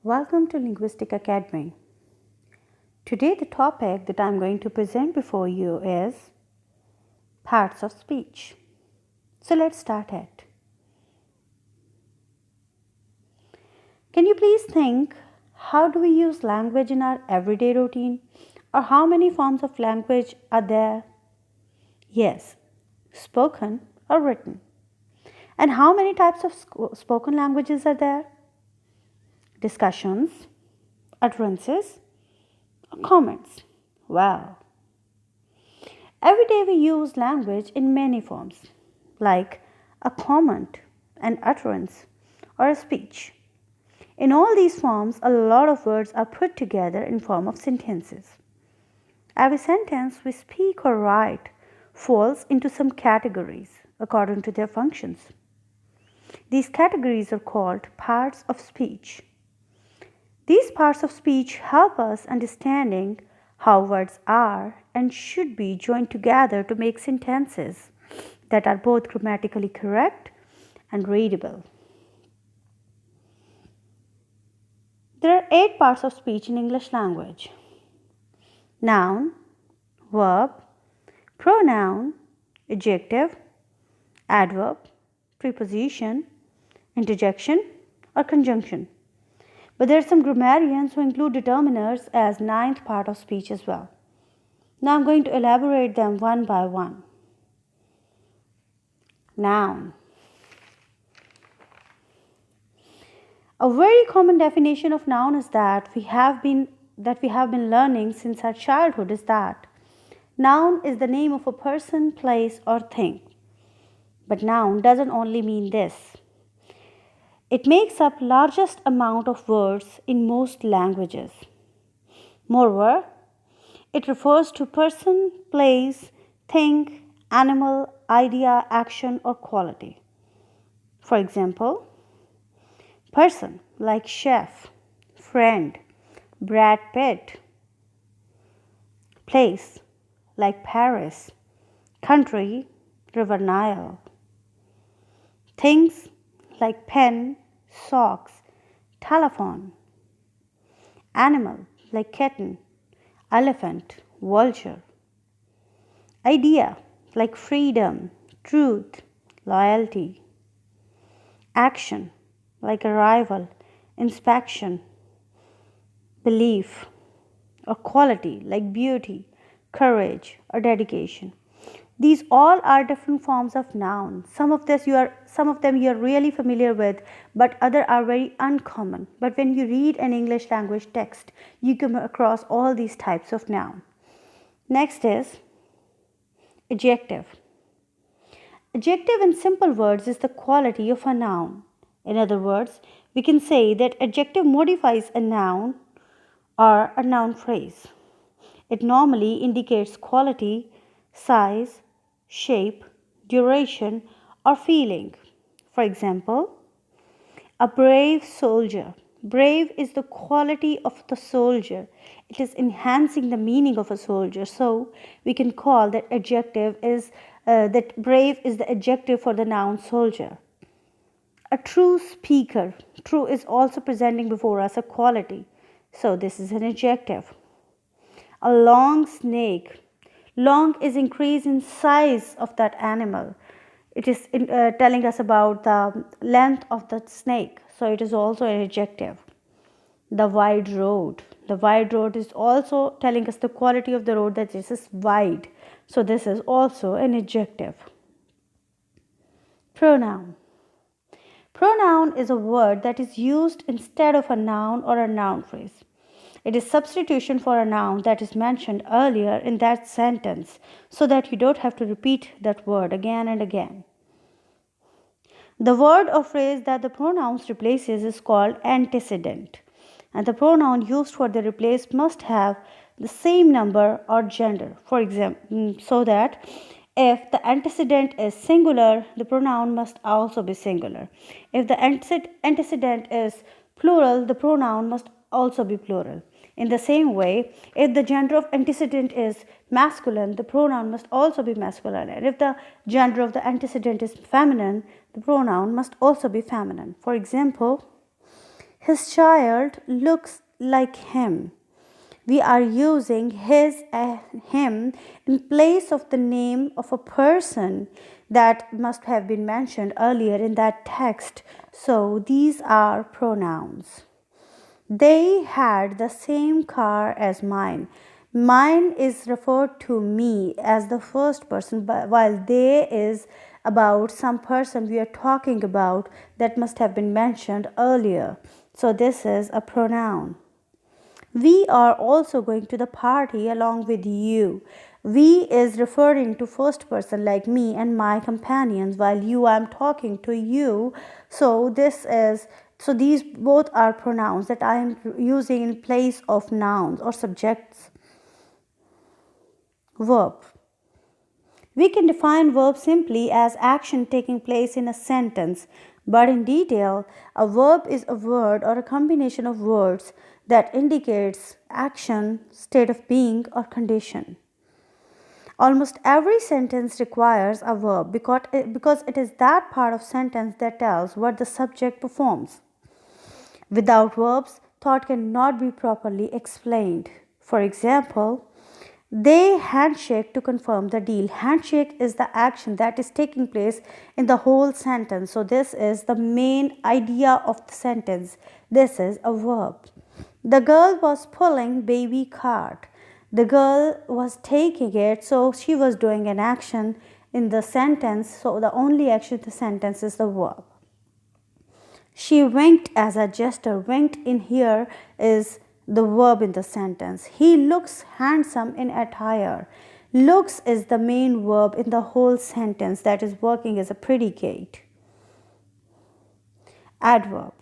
Welcome to Linguistic Academy. Today the topic that I'm going to present before you is parts of speech. So let's start it. Can you please think, how do we use language in our everyday routine? Or how many forms of language are there? Yes, spoken or written. And how many types of spoken languages are there? Discussions, utterances, or comments. Well, every day we use language in many forms, like a comment, an utterance, or a speech. In all these forms, a lot of words are put together in form of sentences. Every sentence we speak or write falls into some categories according to their functions. These categories are called parts of speech. These parts of speech help us understanding how words are and should be joined together to make sentences that are both grammatically correct and readable. There are 8 parts of speech in English language: noun, verb, pronoun, adjective, adverb, preposition, interjection, or conjunction. But there are some grammarians who include determiners as 9th part of speech as well. Now I'm going to elaborate them one by one. Noun. A very common definition of noun is that we have been learning since our childhood is that noun is the name of a person, place, or thing. But noun doesn't only mean this. It makes up largest amount of words in most languages. Moreover, it refers to person, place, thing, animal, idea, action, or quality. For example, person like chef, friend, Brad Pitt. Place like Paris, country, River Nile. Things like pen, socks, telephone. Animal like kitten, elephant, vulture. Idea like freedom, truth, loyalty. Action like arrival, inspection, belief. Or quality like beauty, courage, or dedication. These all are different forms of noun. Some of them you are really familiar with, but other are very uncommon. But when you read an English language text, you come across all these types of noun. Next is adjective. Adjective in simple words is the quality of a noun. In other words, we can say that adjective modifies a noun or a noun phrase. It normally indicates quality, size, shape, duration, or feeling. For example, a brave soldier. Brave is the quality of the soldier. It is enhancing the meaning of a soldier. So we can call that that brave is the adjective for the noun soldier. A true speaker. True is also presenting before us a quality. So this is an adjective. A long snake. Long is increase in size of that animal. It is telling us about the length of the snake. So it is also an adjective. The wide road. The wide road is also telling us the quality of the road, that this is wide. So this is also an adjective. Pronoun. Pronoun is a word that is used instead of a noun or a noun phrase. It is substitution for a noun that is mentioned earlier in that sentence, so that you don't have to repeat that word again and again. The word or phrase that the pronouns replaces is called antecedent, and the pronoun used for the replace must have the same number or gender. For example, so that if the antecedent is singular, the pronoun must also be singular. If the antecedent is plural, the pronoun must also be plural. In the same way, if the gender of antecedent is masculine, the pronoun must also be masculine. And if the gender of the antecedent is feminine, the pronoun must also be feminine. For example, His child looks like him. We are using his, him in place of the name of a person that must have been mentioned earlier in that text. So these are pronouns. They had the same car as mine. Mine is referred to me as the first person, while they is about some person we are talking about that must have been mentioned earlier. So this is a pronoun. We are also going to the party along with you. We is referring to first person like me and my companions, while you, I'm talking to you. So these both are pronouns that I am using in place of nouns or subjects. Verb. We can define verb simply as action taking place in a sentence, but in detail, a verb is a word or a combination of words that indicates action, state of being, or condition. Almost every sentence requires a verb because it is that part of sentence that tells what the subject performs. Without verbs, thought cannot be properly explained. For example, they handshake to confirm the deal. Handshake is the action that is taking place in the whole sentence. So this is the main idea of the sentence. This is a verb. The girl was pulling baby cart. The girl was taking it, so she was doing an action in the sentence. So the only action in the sentence is the verb. She winked as a gesture. Winked in here is the verb in the sentence. He looks handsome in attire. Looks is the main verb in the whole sentence that is working as a predicate. Adverb.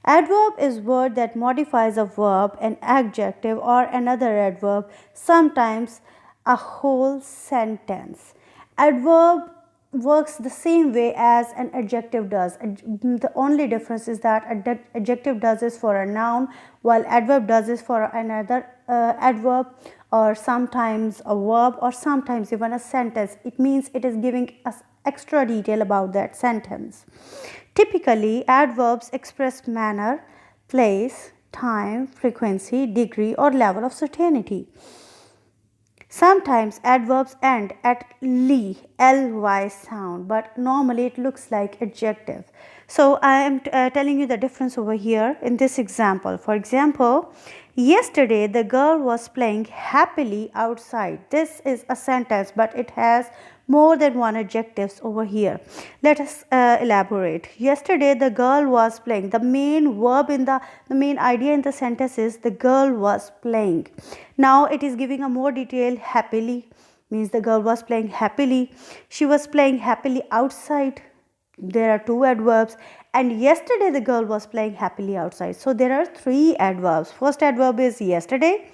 Adverb is word that modifies a verb, an adjective, or another adverb, sometimes a whole sentence. Adverb works the same way as an adjective does. The only difference is that adjective does this for a noun, while adverb does this for another adverb, or sometimes a verb, or sometimes even a sentence. It means it is giving us extra detail about that sentence. Typically, adverbs express manner, place, time, frequency, degree, or level of certainty. Sometimes adverbs end at ly sound, but normally it looks like adjective. So I am telling you the difference over here in this example. For example, yesterday the girl was playing happily outside. This is a sentence, but it has more than one adjectives over here. Let us elaborate. Yesterday the girl was playing. The main verb in the main idea in the sentence is the girl was playing. Now it is giving a more detail. Happily means the girl was playing happily. She was playing happily outside. There are two adverbs. And yesterday the girl was playing happily outside. So there are three adverbs. First adverb is yesterday.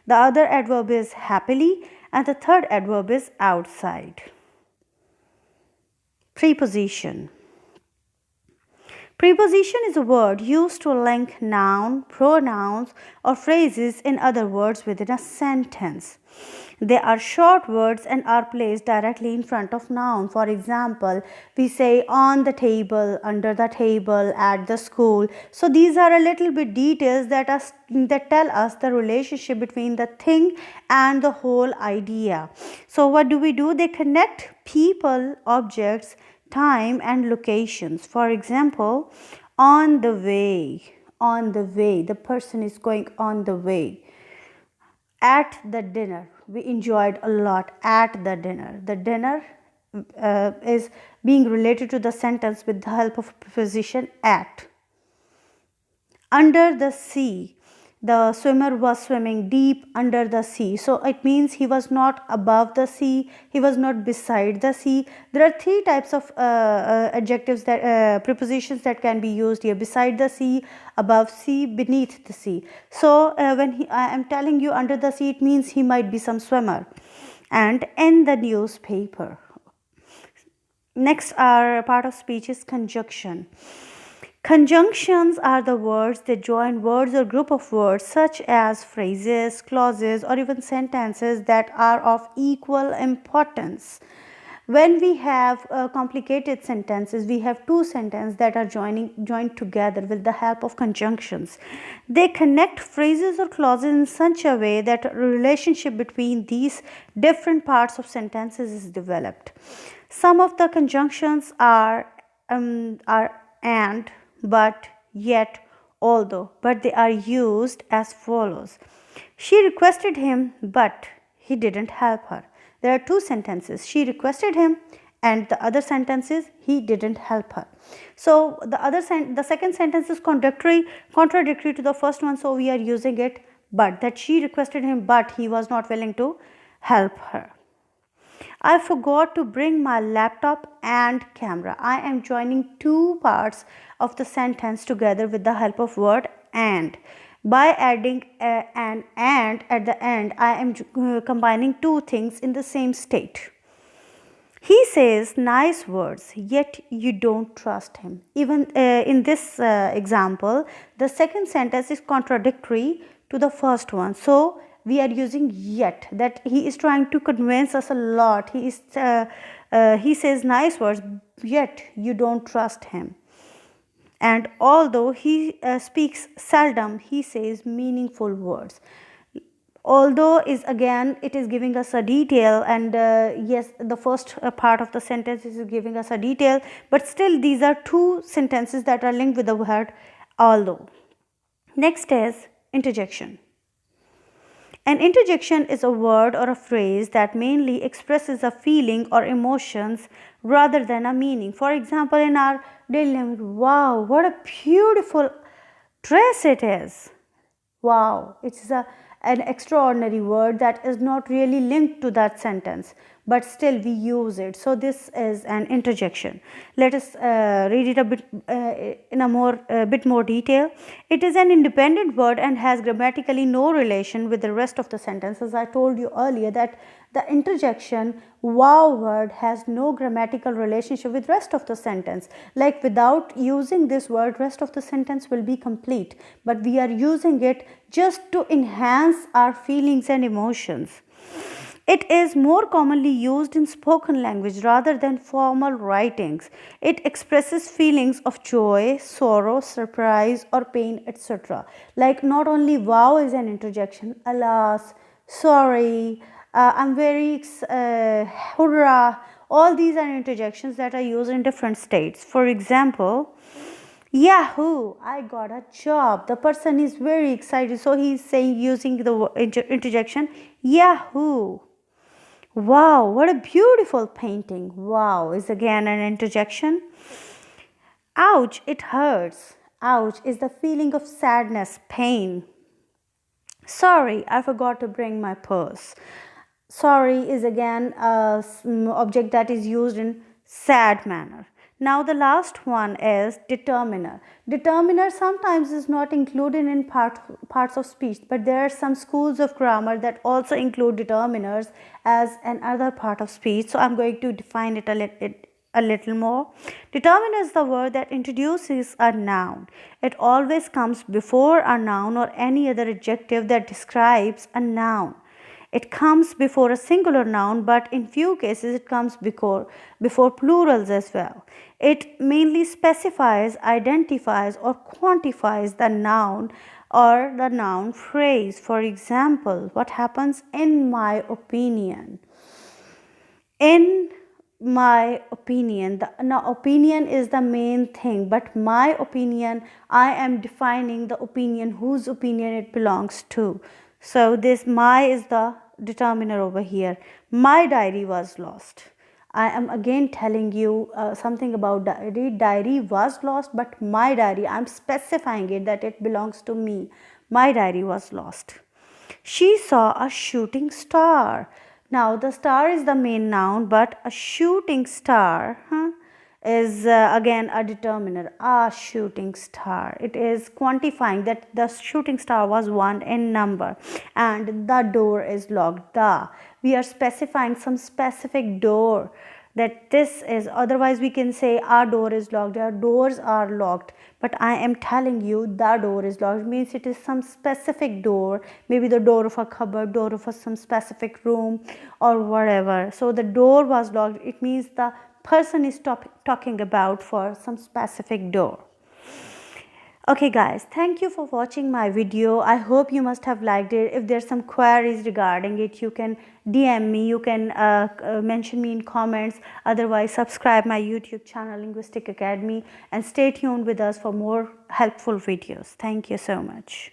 The other adverb is happily. And the third adverb is outside. Preposition. Preposition is a word used to link noun, pronouns, or phrases in other words within a sentence. They are short words and are placed directly in front of noun. For example, we say on the table, under the table, at the school. So these are a little bit details that tell us the relationship between the thing and the whole idea. So what do? They connect people, objects, time, and locations. For example, on the way, the person is going on the way. At the dinner, we enjoyed a lot at the dinner. The dinner is being related to the sentence with the help of preposition at. Under the sea, the swimmer was swimming deep under the sea. So it means he was not above the sea, he was not beside the sea. There are three types of adjectives that prepositions that can be used here: beside the sea, above sea, beneath the sea. So when I am telling you under the sea, it means he might be some swimmer. And in the newspaper. Next, our part of speech is conjunction. Conjunctions are the words that join words or group of words such as phrases, clauses, or even sentences that are of equal importance. When we have complicated sentences, we have two sentences that are joined together with the help of conjunctions. They connect phrases or clauses in such a way that a relationship between these different parts of sentences is developed. Some of the conjunctions are and, but, yet, although, but they are used as follows. She requested him, but he didn't help her. There are two sentences. She requested him, and the other sentence is he didn't help her. So the second sentence is contradictory to the first one. So we are using it, but, that she requested him, but he was not willing to help her. I forgot to bring my laptop and camera. I am joining two parts of the sentence together with the help of word and. By adding an and at the end, I am combining two things in the same state. He says nice words, yet you don't trust him. Even in this example, the second sentence is contradictory to the first one. So we are using yet, that he is trying to convince us a lot. He says nice words, yet you don't trust him. And although he speaks seldom, he says meaningful words. Although is again, it is giving us a detail, and yes, the first part of the sentence is giving us a detail, but still these are two sentences that are linked with the word although. Next is interjection. An interjection is a word or a phrase that mainly expresses a feeling or emotions rather than a meaning. For example, in our daily language, wow, what a beautiful dress it is. Wow, it's an extraordinary word that is not really linked to that sentence, but still we use it. So this is an interjection. Let us read it a bit in a bit more detail. It is an independent word and has grammatically no relation with the rest of the sentence. As I told you earlier, that the interjection wow word has no grammatical relationship with rest of the sentence. Like without using this word, rest of the sentence will be complete, but we are using it just to enhance our feelings and emotions. It is more commonly used in spoken language rather than formal writings. It expresses feelings of joy, sorrow, surprise, or pain, etc. Like not only wow is an interjection, alas, sorry, I'm very, hurrah, all these are interjections that are used in different states. For example, Yahoo! I got a job. The person is very excited, so he is saying using the interjection Yahoo! Wow, what a beautiful painting. Wow is again an interjection. Ouch, it hurts. Ouch is the feeling of sadness, pain. Sorry, I forgot to bring my purse. Sorry is again an object that is used in sad manner. Now the last one is determiner. Determiner sometimes is not included in parts of speech, but there are some schools of grammar that also include determiners as another part of speech. So I'm going to define it a little more. Determiner is the word that introduces a noun. It always comes before a noun or any other adjective that describes a noun. It comes before a singular noun, but in few cases it comes before plurals as well. It mainly specifies, identifies, or quantifies the noun or the noun phrase. For example, what happens in my opinion? In my opinion, now opinion is the main thing, but my opinion, I am defining the opinion, whose opinion it belongs to. So this my is the determiner over here. My diary was lost. I am again telling you something about diary. Diary was lost, but my diary, I am specifying it that it belongs to me. My diary was lost. She saw a shooting star. Now the star is the main noun, but a shooting star is again a determiner. A shooting star. It is quantifying that the shooting star was one in number, and the door is locked. We are specifying some specific door. that this is, otherwise we can say our door is locked, our doors are locked, but I am telling you the door is locked means it is some specific door, maybe the door of a cupboard, door of some specific room or whatever. So the door was locked, it means the person is talking about for some specific door. Okay guys, thank you for watching my video. I hope you must have liked it. If there's some queries regarding it, you can DM me, you can mention me in comments. Otherwise, subscribe my YouTube channel Linguistic Academy and stay tuned with us for more helpful videos. Thank you so much.